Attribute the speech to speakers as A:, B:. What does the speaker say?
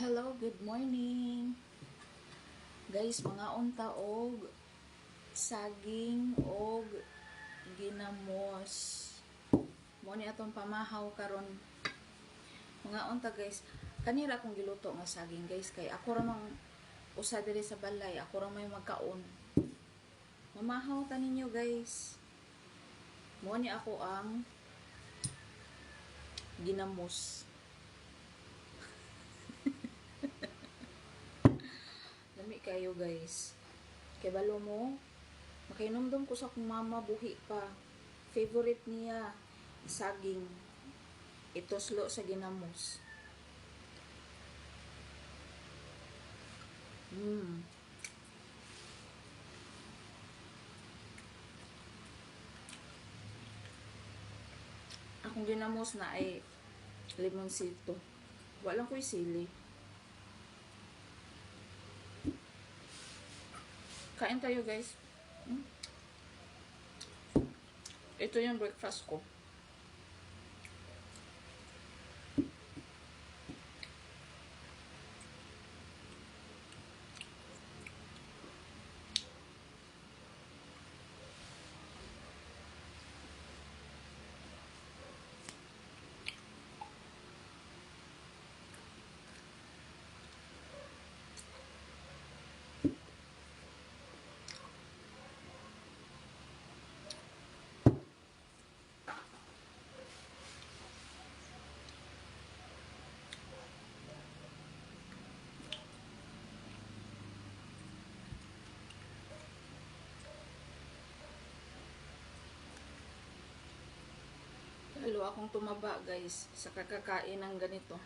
A: Hello, good morning. Guys, mga unta og saging og ginamos. Mo ni atong pamahaw karon. Mga unta guys, kanira akong giluto nga saging guys kay ako ra mang usa diri sa balay, ako ra may magkaon. Mamahaw ta ninyo guys. Mo ni ako ang ginamos. Lami kayo guys. Kay balo mo, makainomdom ko sa akong mama buhi pa. Favorite niya, saging. Itoslo sa ginamos. Akong ginamos na ay limonsito. Walang ko'y sili. Kain tayo guys. Ito yung breakfast ko. Lalo akong tumaba guys sa kakakain ng ganito.